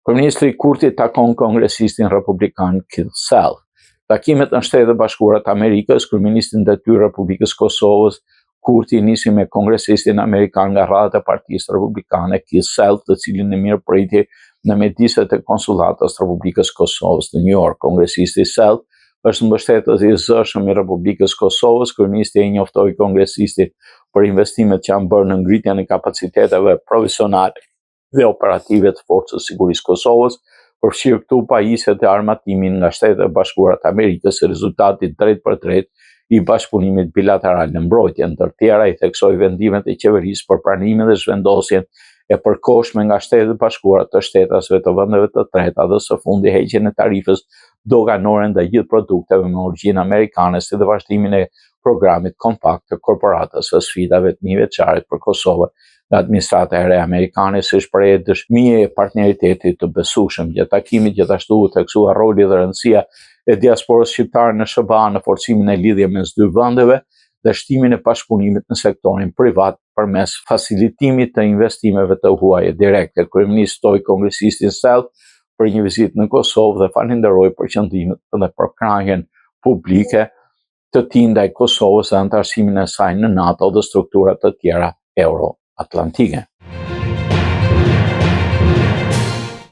Kryeministri Kurti takon kongresistin republikan Keith Sell. Takimet në Shtetet e Bashkuara të Amerikës, kryeministri në detyrë Republikës Kosovës Kurti nisi me kongresistin amerikan nga radhët e Partisë Republikane Keith Sell, të cilin e mirëpriti në mjediset e konsullatës të Republikës Kosovës në New York. Kongresisti Sell është mbështetës i zëshëm i Republikës Kosovës. Kryeministri e njoftoi kongresistin për investimet që janë bërë në ngritjen e kapaciteteve profesionale dhe operative të Forcës së Sigurisë Kosovës, përfshirë këtu pajisjet e armatimin nga Shtetet e Bashkuara të Amerikës, rezultati drejt për drejt i bashkëpunimit bilateral në mbrojtje. Ndër tjera, i theksoi vendimet e qeverisë për pranimin dhe zhvendosjen e përkohshme nga Shtetet e Bashkuara të shtetasve të vendeve të treta dhe së fundi heqjen e tarifës doganore ndaj gjithë produkteve me origjinë amerikane, si dhe vazhdimin e programit kompakt të korporatës së sfidave të niveçare për Kosovën nga administrata e re amerikane, si shprehje dëshmie e partneritetit të besueshëm. Gjatë takimit gjithashtu u theksua roli dhe rëndësia e diasporës shqiptare në SBA në forcimin e lidhjeve mes dy vendeve dhe shtimin e bashkëpunimit në sektorin privat përmes facilitimit të investimeve të huaja direkte. Kryeministri ftoi kongresistin Sell për një vizitë në Kosovë dhe falenderoi për qëndrimet dhe për krahjen publike të tij ndaj Kosovës dhe anëtarësimin e saj në NATO dhe struktura të tjera euro-atlantike.